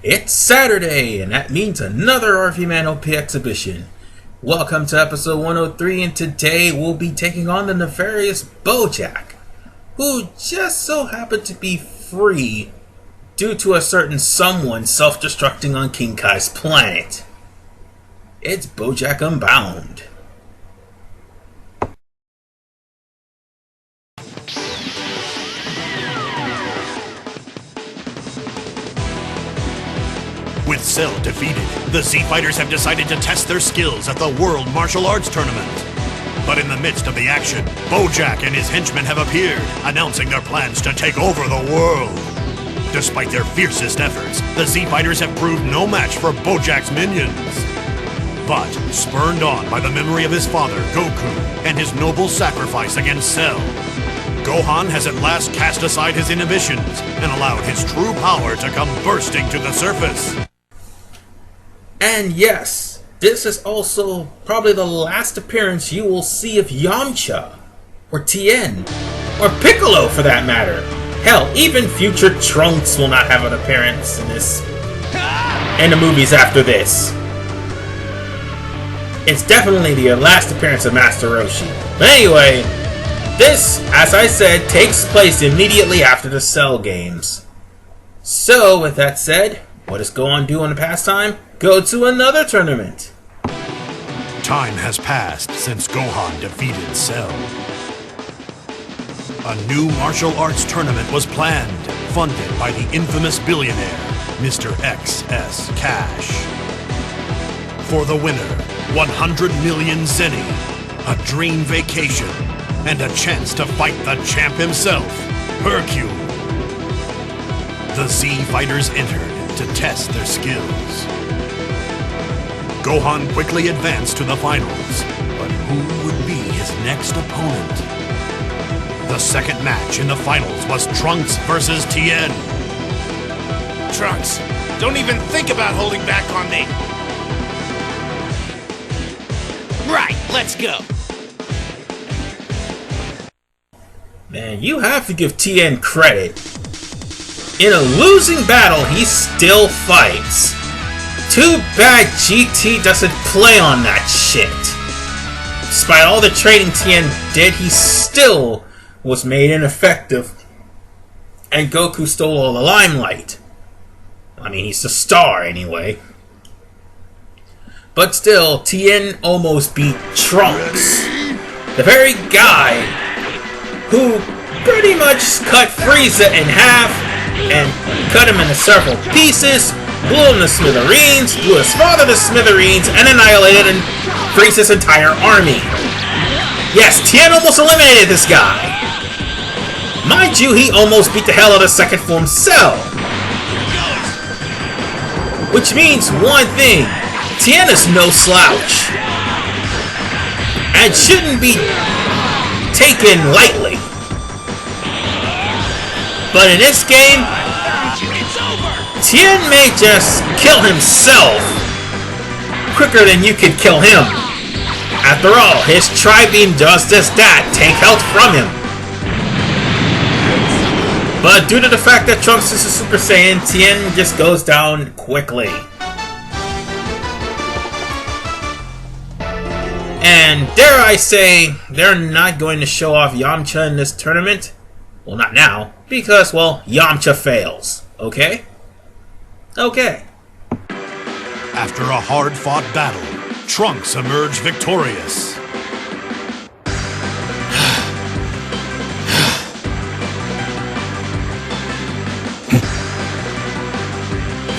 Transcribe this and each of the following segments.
It's Saturday, and that means another RVMan OP exhibition. Welcome to episode 103, and today we'll be taking on the nefarious Bojack, who just so happened to be free due to a certain someone self-destructing on King Kai's planet. It's Bojack Unbound. With Cell defeated, the Z-Fighters have decided to test their skills at the World Martial Arts Tournament. But in the midst of the action, Bojack and his henchmen have appeared, announcing their plans to take over the world. Despite their fiercest efforts, the Z-Fighters have proved no match for Bojack's minions. But, spurned on by the memory of his father, Goku, and his noble sacrifice against Cell, Gohan has at last cast aside his inhibitions and allowed his true power to come bursting to the surface. And yes, this is also probably the last appearance you will see of Yamcha, or Tien, or Piccolo for that matter. Hell, even future Trunks will not have an appearance in the movies after this. It's definitely the last appearance of Master Roshi. But anyway, this, as I said, takes place immediately after the Cell games. So, with that said, what does Gohan do in the pastime? Go to another tournament. Time has passed since Gohan defeated Cell. A new martial arts tournament was planned, funded by the infamous billionaire, Mr. XS Cash. For the winner, 100 million zenny, a dream vacation, and a chance to fight the champ himself, Hercule. The Z-Fighters entered to test their skills. Gohan quickly advanced to the finals, but who would be his next opponent? The second match in the finals was Trunks versus Tien. Trunks, don't even think about holding back on me! Right, let's go! Man, you have to give Tien credit. In a losing battle, he still fights. Too bad GT doesn't play on that shit. Despite all the training Tien did, he still was made ineffective. And Goku stole all the limelight. I mean, he's the star anyway. But still, Tien almost beat Trunks. The very guy who pretty much cut Frieza in half and cut him into several pieces, blew him to smithereens, blew his father to smithereens, and annihilated Frieza's entire army. Yes, Tien almost eliminated this guy. Mind you, he almost beat the hell out of second form Cell. Which means one thing, Tien is no slouch. And shouldn't be taken lightly. But in this game, Tien may just kill himself quicker than you could kill him. After all, his Tri-Beam does just that, take health from him. But due to the fact that Trunks is a Super Saiyan, Tien just goes down quickly. And dare I say, they're not going to show off Yamcha in this tournament. Well, not now, because, well, Yamcha fails. Okay? Okay. After a hard-fought battle, Trunks emerged victorious.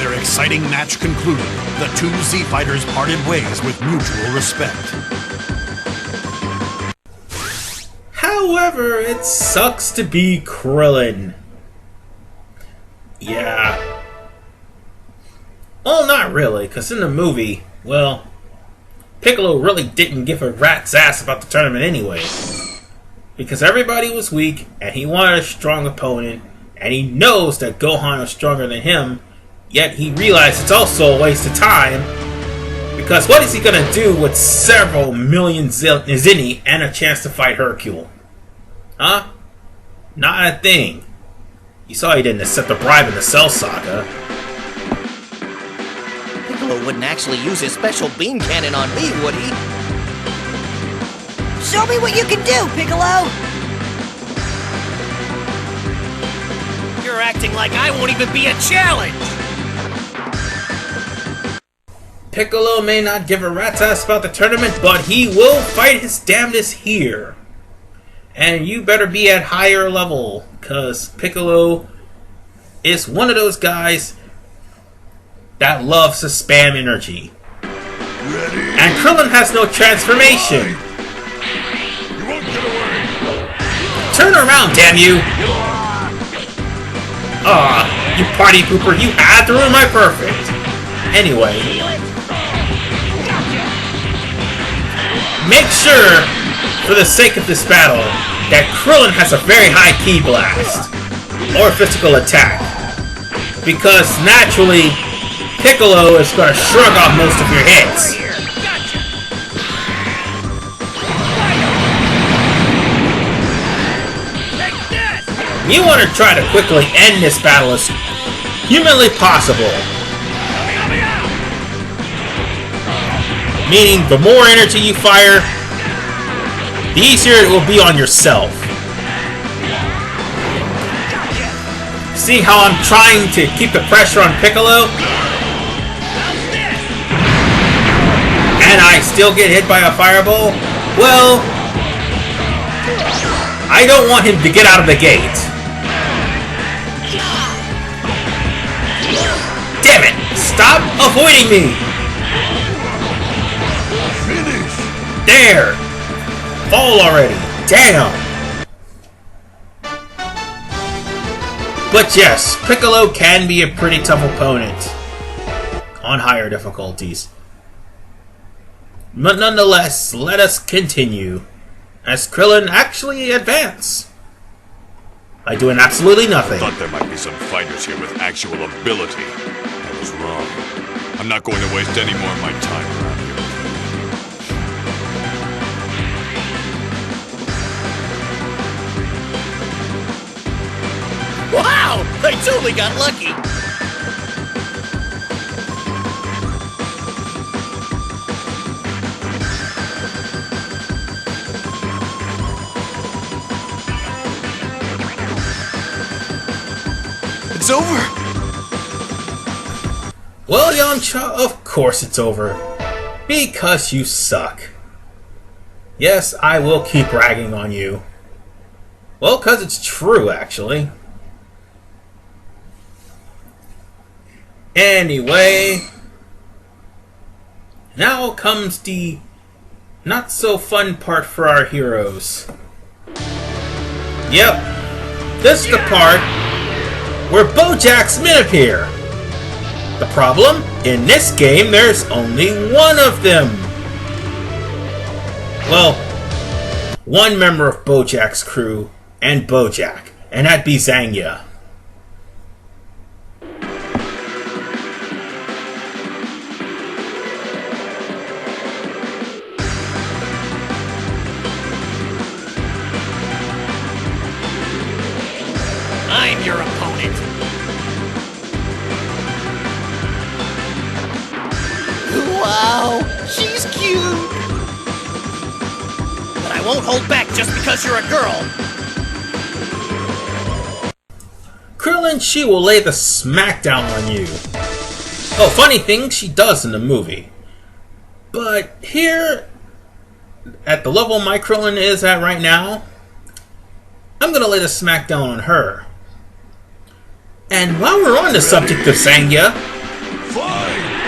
Their exciting match concluded. The two Z-Fighters parted ways with mutual respect. However, it sucks to be Krillin. Yeah. Well, not really, because in the movie, well, Piccolo really didn't give a rat's ass about the tournament anyway. Because everybody was weak, and he wanted a strong opponent, and he knows that Gohan is stronger than him, yet he realized it's also a waste of time, because what is he going to do with several million zenny and a chance to fight Hercule? Huh? Not a thing. You saw he didn't accept a bribe in the Cell saga. Piccolo wouldn't actually use his special beam cannon on me, would he? Show me what you can do, Piccolo! You're acting like I won't even be a challenge! Piccolo may not give a rat's ass about the tournament, but he will fight his damnedest here. And you better be at higher level, because Piccolo is one of those guys that loves to spam energy. Ready? And Krillin has no transformation. You won't get away! Turn around, damn you! Aw, you party pooper, you had to ruin my perfect. Anyway, make sure, for the sake of this battle, that Krillin has a very high ki blast, or physical attack, because naturally, Piccolo is going to shrug off most of your hits. You want to try to quickly end this battle as humanly possible. Meaning, the more energy you fire, the easier it will be on yourself. See how I'm trying to keep the pressure on Piccolo? And I still get hit by a fireball? Well, I don't want him to get out of the gate. Damn it! Stop avoiding me! There! Fall already! Damn! But yes, Piccolo can be a pretty tough opponent on higher difficulties. But nonetheless, let us continue as Krillin actually advance by doing absolutely nothing. I thought there might be some fighters here with actual ability. I was wrong. I'm not going to waste any more of my time around here. Wow! I totally got lucky! It's over! Well, Yamcha, of course it's over. Because you suck. Yes, I will keep ragging on you. Well, because it's true, actually. Anyway, now comes the not so fun part for our heroes. Yep, this is the part where Bojack's men appear. The problem? In this game, there's only one of them. Well, one member of Bojack's crew and Bojack, and that'd be Zangya. I'm your opponent. Wow, she's cute! But I won't hold back just because you're a girl. Krillin, she will lay the smackdown on you. Oh, funny thing, she does in the movie. But here, at the level my Krillin is at right now, I'm gonna lay the smackdown on her. And while we're on the subject of Zangya,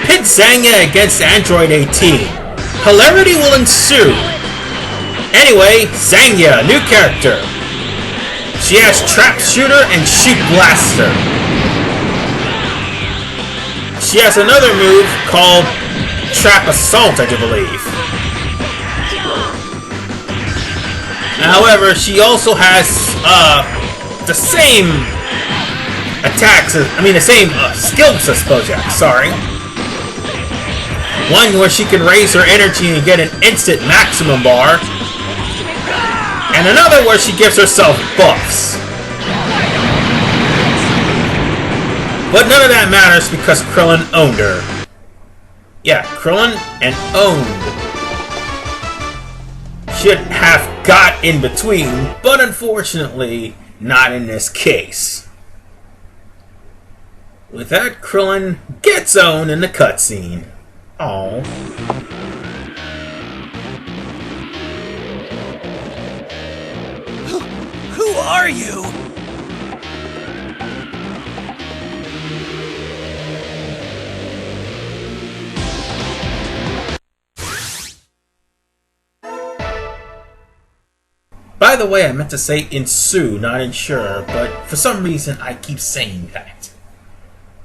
pit Zangya against Android 18. Hilarity will ensue. Anyway, Zangya, new character. She has Trap Shooter and Shoot Blaster. She has another move called Trap Assault, I do believe. However, she also has the same attacks, the same skills as Bojack, sorry. One where she can raise her energy and get an instant maximum bar. And another where she gives herself buffs. But none of that matters because Krillin owned her. Yeah, Krillin and owned should have got in between, but unfortunately, not in this case. With that, Krillin gets owned in the cutscene. Aww. Who are you? By the way, I meant to say ensue, not ensure, but for some reason I keep saying that.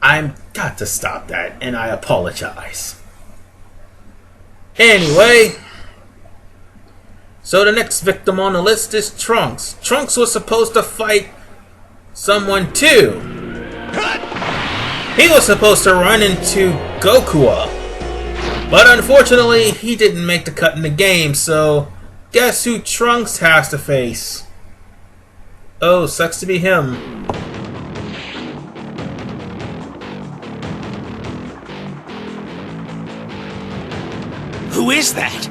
I've got to stop that, and I apologize. Anyway, so the next victim on the list is Trunks. Trunks was supposed to fight someone too. He was supposed to run into Goku, but unfortunately he didn't make the cut in the game, so guess who Trunks has to face? Oh, sucks to be him. Who is that?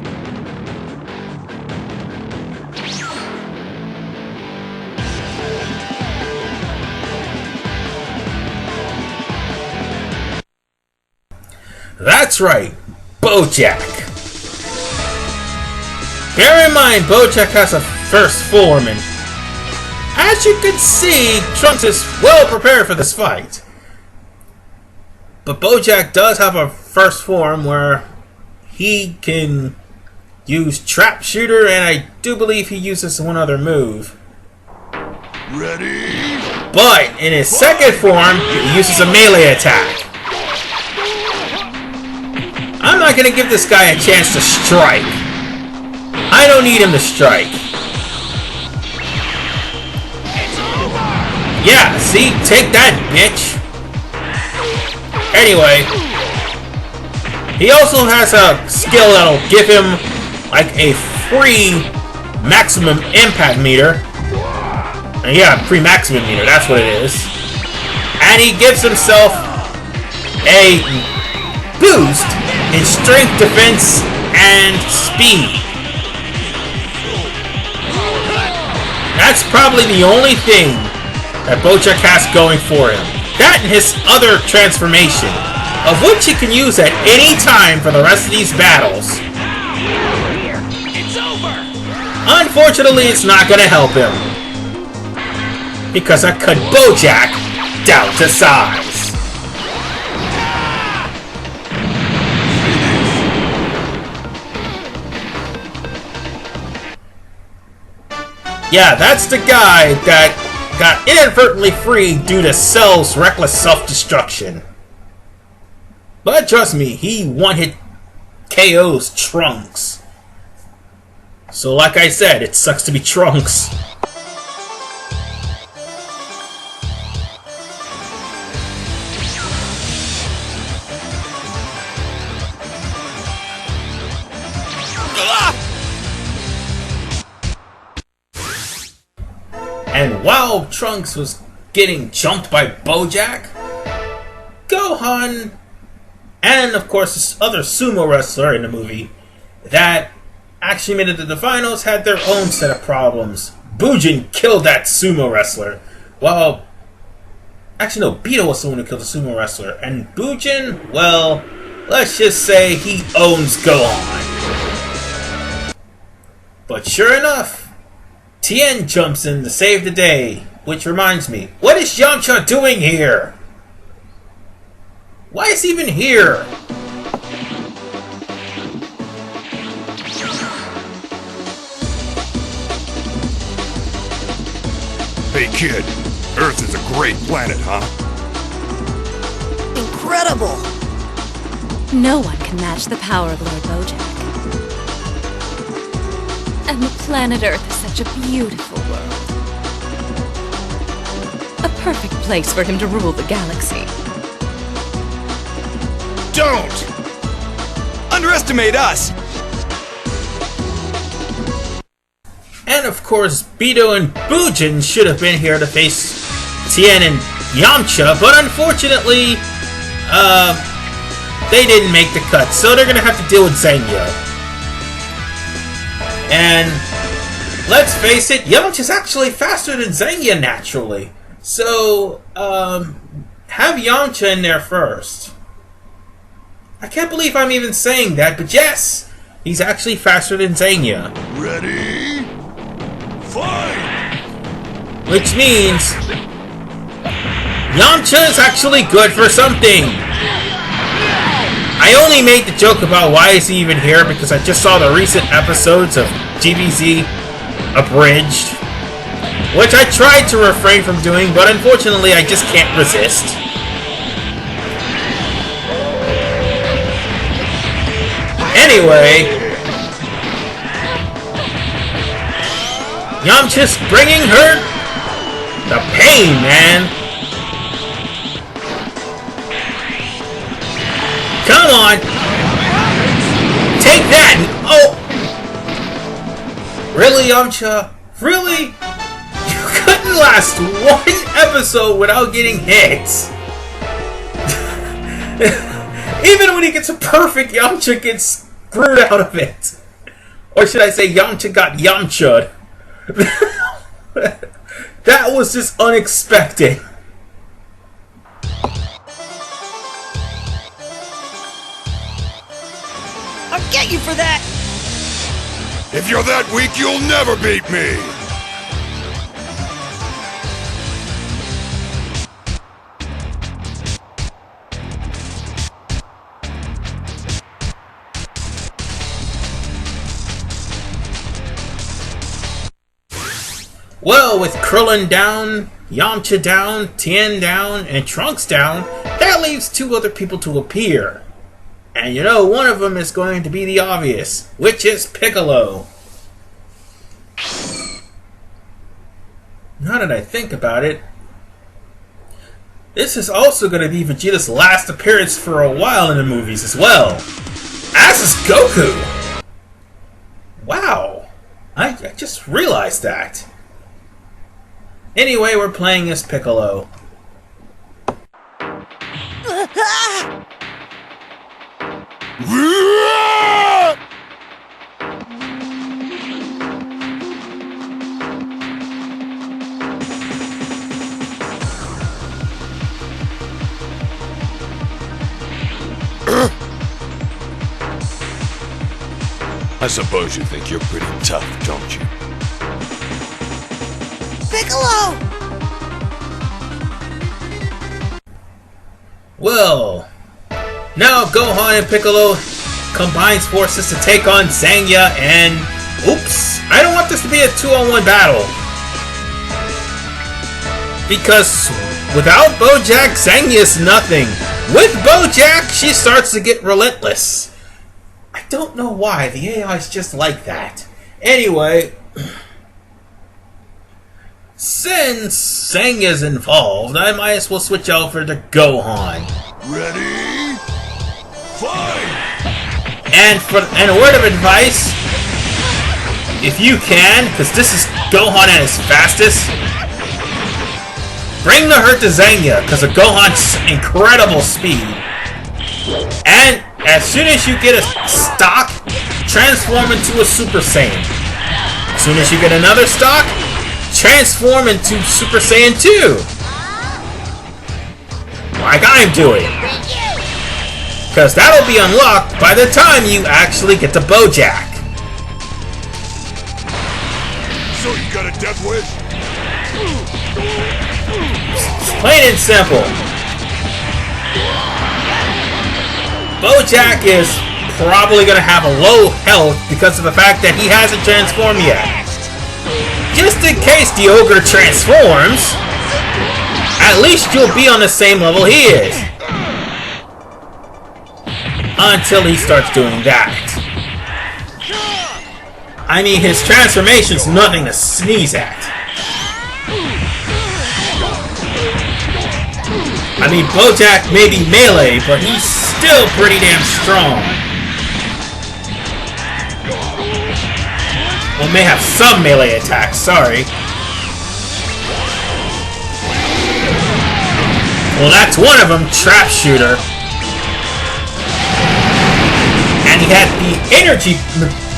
That's right, Bojack. Bear in mind, Bojack has a first form, and as you can see, Trunks is well prepared for this fight. But Bojack does have a first form where he can use Trap Shooter, and I do believe he uses one other move. Ready? But in his second form, he uses a melee attack. I'm not going to give this guy a chance to strike. I don't need him to strike. Yeah, see? Take that, bitch. Anyway, he also has a skill that'll give him like a free maximum impact meter. Yeah, free maximum meter, that's what it is. And he gives himself a boost in strength, defense, and speed. That's probably the only thing that Bojack has going for him. That and his other transformation, of which he can use at any time for the rest of these battles. It's over. Unfortunately, it's not going to help him, because I cut Bojack down to size. Yeah, that's the guy that got inadvertently freed due to Cell's reckless self-destruction. But trust me, he one-hit KO's Trunks. So like I said, it sucks to be Trunks. And while Trunks was getting jumped by Bojack, Gohan, and of course this other sumo wrestler in the movie that actually made it to the finals had their own set of problems. Bujin killed that sumo wrestler, while actually no, Beto was the one who killed the sumo wrestler, and Bujin, well, let's just say he owns Gohan. But sure enough, Tien jumps in to save the day, which reminds me, what is Yamcha doing here? Why is he even here? Hey kid, Earth is a great planet, huh? Incredible! No one can match the power of Lord Bojack. And the planet Earth is such a beautiful world. A perfect place for him to rule the galaxy. Don't underestimate us! And of course, Beto and Bujin should have been here to face Tien and Yamcha, but unfortunately, they didn't make the cut, so they're gonna have to deal with Zangya. And let's face it, Yamcha's actually faster than Zangya naturally. So, have Yamcha in there first. I can't believe I'm even saying that, but yes, he's actually faster than Zangya. Ready? Fight! Which means Yamcha is actually good for something. I only made the joke about why is he even here because I just saw the recent episodes of DBZ Abridged, which I tried to refrain from doing, but unfortunately I just can't resist. Anyway, Yamcha's bringing her the pain, man. Come on! Take that! Oh! Really, Yamcha? Really? You couldn't last one episode without getting hit! Even when he gets a perfect, Yamcha gets screwed out of it. Or should I say, Yamcha got Yamcha'd. That was just unexpected. I'll get you for that! If you're that weak, you'll never beat me! Well, with Krillin down, Yamcha down, Tien down, and Trunks down, that leaves two other people to appear. And you know, one of them is going to be the obvious, which is Piccolo. Now that I think about it, this is also going to be Vegeta's last appearance for a while in the movies as well. As is Goku! Wow, I just realized that. Anyway, we're playing as Piccolo. I suppose you think you're pretty tough, don't you? Piccolo! Well, now Gohan and Piccolo combines forces to take on Zangya and... Oops! I don't want this to be a 2-on-1 battle. Because without Bojack, Zangya's nothing. With Bojack, she starts to get relentless. I don't know why, the AI is just like that. Anyway... Since Zangya's involved, I might as well switch over to Gohan. Ready? Fight! And a word of advice, if you can, because this is Gohan at his fastest, bring the hurt to Zangya, because of Gohan's incredible speed. And as soon as you get a stock, transform into a Super Saiyan. As soon as you get another stock, transform into Super Saiyan 2! Like I'm doing. Because that'll be unlocked by the time you actually get to Bojack. So you got a death wish? Plain and simple. Bojack is probably going to have a low health because of the fact that he hasn't transformed yet. Just in case the ogre transforms, at least you'll be on the same level he is. Until he starts doing that. I mean, his transformation's nothing to sneeze at. I mean, Bojack may be melee, but he's still pretty damn strong. Well, may have some melee attacks, sorry. Well, that's one of them, Trap Shooter. he had the energy,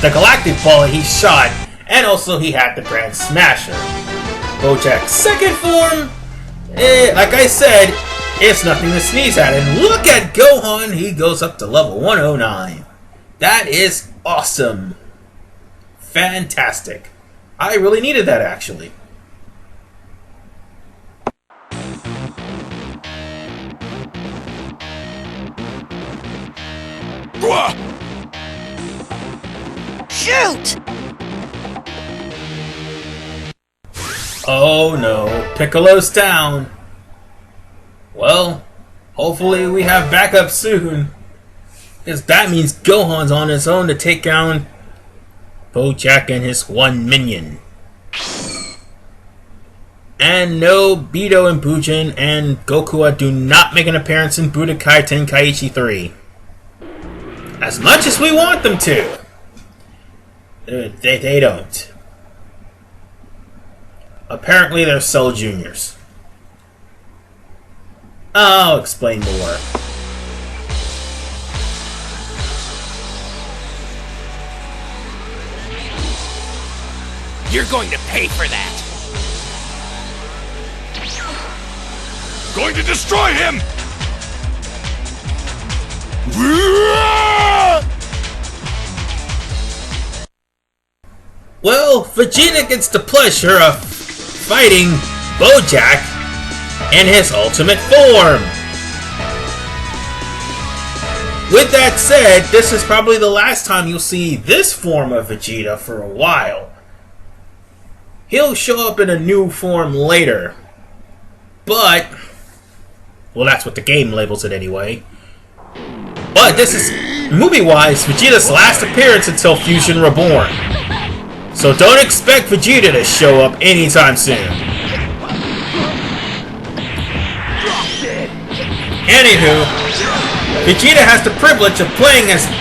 the galactic ball that he shot, and also he had the Grand Smasher. Bojack's second form, like I said, it's nothing to sneeze at. And look at Gohan, he goes up to level 109. That is awesome. Fantastic. I really needed that, actually. Shoot! Oh no, Piccolo's down. Well, hopefully we have backup soon. Because that means Gohan's on his own to take down Bojack and his one minion. And no, Beto and Bujin and Goku do not make an appearance in Budokai Tenkaichi 3. As much as we want them to. They don't. Apparently they're Cell Juniors. I'll explain more. You're going to pay for that. Going to destroy him! Well, Vegeta gets the pleasure of fighting Bojack in his ultimate form. With that said, this is probably the last time you'll see this form of Vegeta for a while. He'll show up in a new form later. But, well, that's what the game labels it anyway. But this is, movie-wise, Vegeta's last appearance until Fusion Reborn. So don't expect Vegeta to show up anytime soon. Anywho, Vegeta has the privilege of playing against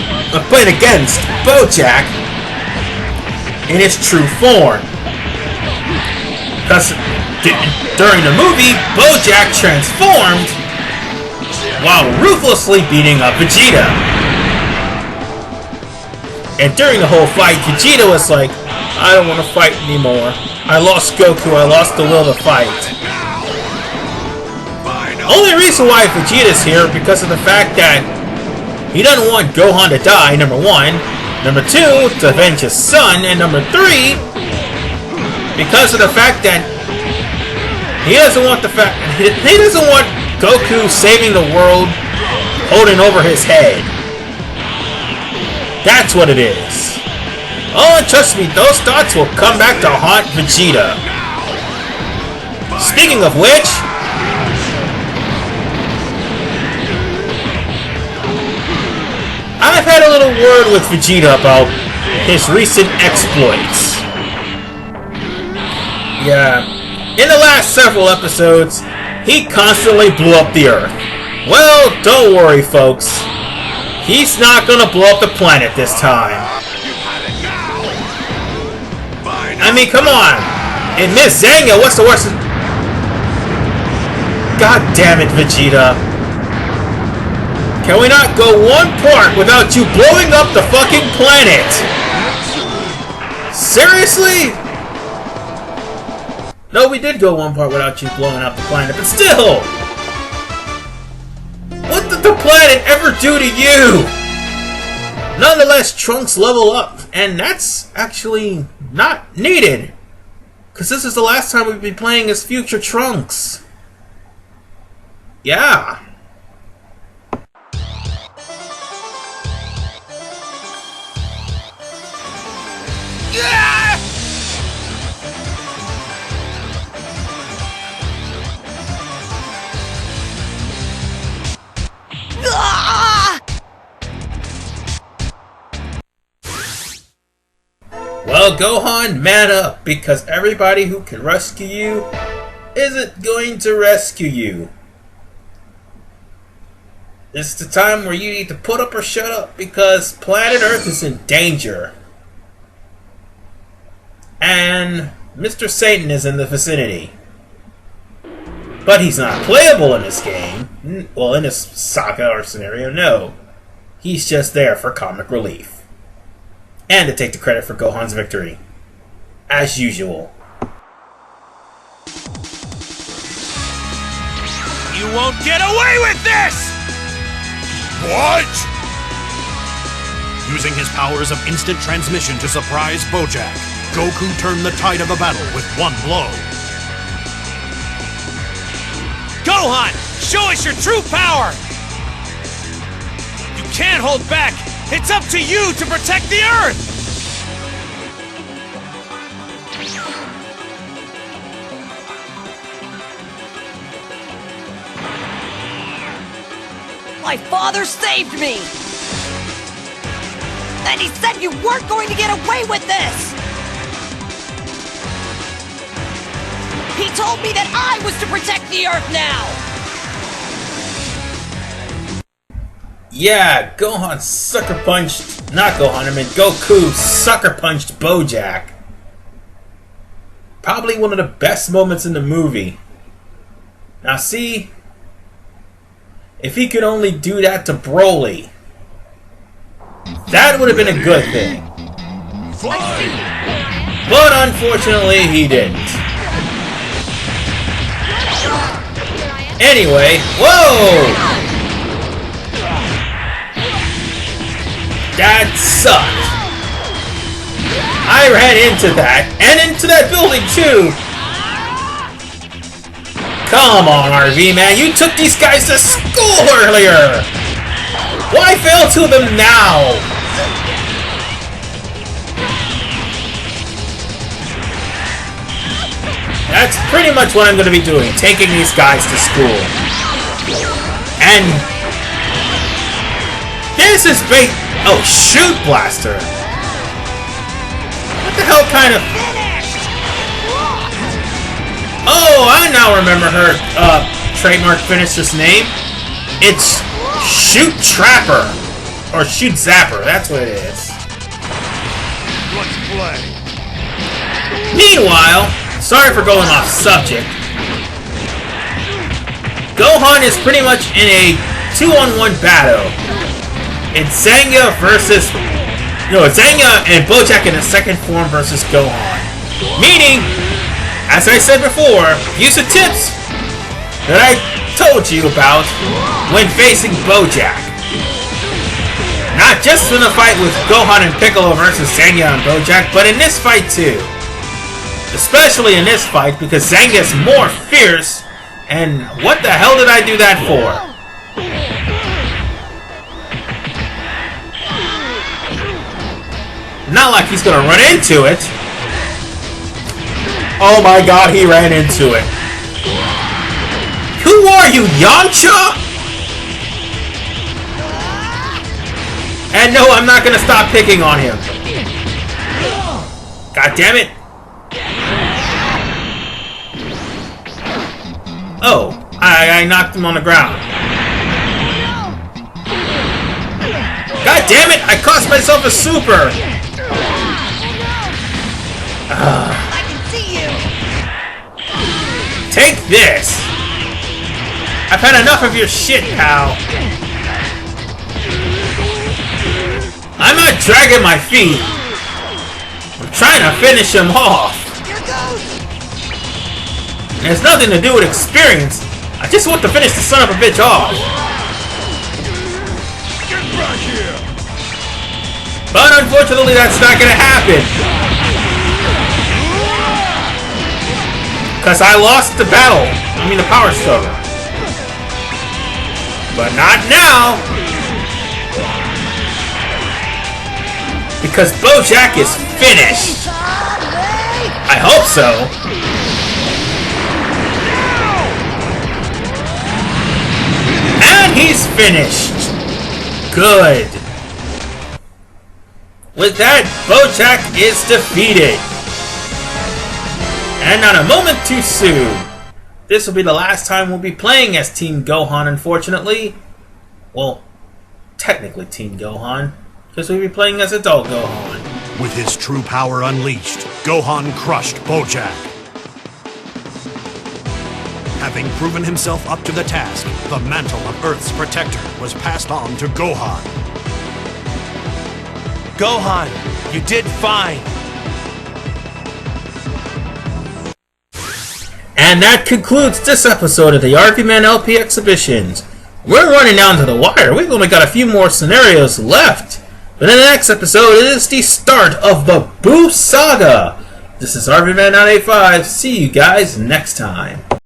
Bojack in his true form. Because during the movie, Bojack transformed while ruthlessly beating up Vegeta. And during the whole fight, Vegeta was like, I don't want to fight anymore. I lost Goku, I lost the will to fight. Only reason why Vegeta's here because of the fact that he doesn't want Gohan to die, number one. Number two, to avenge his son. And number three, because of the fact that he doesn't want Goku saving the world, holding over his head. That's what it is. Oh, and trust me, those thoughts will come back to haunt Vegeta. Speaking of which, I've had a little word with Vegeta about his recent exploits. Yeah, in the last several episodes, he constantly blew up the Earth. Well, don't worry, folks. He's not gonna blow up the planet this time. I mean, come on! And Miss Zangya, what's the worst? God damn it, Vegeta. Can we not go one part without you blowing up the fucking planet? Seriously? No, we did go one part without you blowing up the planet, but still! What did the planet ever do to you? Nonetheless, Trunks level up, and that's actually not needed. Because this is the last time we've been playing as future Trunks. Yeah. Well, Gohan, man up, because everybody who can rescue you isn't going to rescue you. This is the time where you need to put up or shut up, because planet Earth is in danger. And Mr. Satan is in the vicinity. But he's not playable in this game. Well, in this saga or scenario, no. He's just there for comic relief. And to take the credit for Gohan's victory. As usual. You won't get away with this! What? Using his powers of instant transmission to surprise Bojack, Goku turned the tide of the battle with one blow. Gohan, show us your true power! You can't hold back! It's up to you to protect the Earth! My father saved me! And he said you weren't going to get away with this! He told me that I was to protect the Earth now! Yeah, Gohan sucker punched... Not Gohan, I mean Goku sucker punched Bojack. Probably one of the best moments in the movie. Now see... If he could only do that to Broly, that would have been a good thing. But unfortunately, he didn't. Anyway, whoa! That sucked. I ran into that, and into that building too. Come on, RVMan, you took these guys to school earlier! Why fail to them now? That's pretty much what I'm going to be doing, taking these guys to school. And... this is bait... Oh, shoot blaster! What the hell kind of... Oh, I now remember her trademark finisher's name. It's Shoot Trapper. Or Shoot Zapper, that's what it is. Let's play. Meanwhile, sorry for going off subject. Gohan is pretty much in a 2-on-1 battle. It's Zangya versus... No, it's Zangya and Bojack in the second form versus Gohan. Meaning... As I said before, use the tips that I told you about when facing Bojack. Not just in the fight with Gohan and Piccolo versus Zangya and Bojack, but in this fight too. Especially in this fight because Zangya's more fierce, and what the hell did I do that for? Not like he's gonna run into it. Oh my god, he ran into it. Who are you, Yamcha? And no, I'm not gonna stop picking on him. God damn it. Oh, I knocked him on the ground. God damn it, I cost myself a super. Take this! I've had enough of your shit, pal. I'm not dragging my feet. I'm trying to finish him off. It has nothing to do with experience. I just want to finish the son of a bitch off. Get back here! But unfortunately, that's not gonna happen. Because I lost the battle. I mean the power struggle. But not now. Because Bojack is finished. I hope so. And he's finished. Good. With that, Bojack is defeated. And not a moment too soon. This will be the last time we'll be playing as Team Gohan, unfortunately. Well, technically Team Gohan, because we'll be playing as adult Gohan. With his true power unleashed, Gohan crushed Bojack. Having proven himself up to the task, the mantle of Earth's protector was passed on to Gohan. Gohan, you did fine. And that concludes this episode of the RVMan LP Exhibitions. We're running down to the wire. We've only got a few more scenarios left. But in the next episode, it is the start of the Boo Saga. This is RVMan 985. See you guys next time.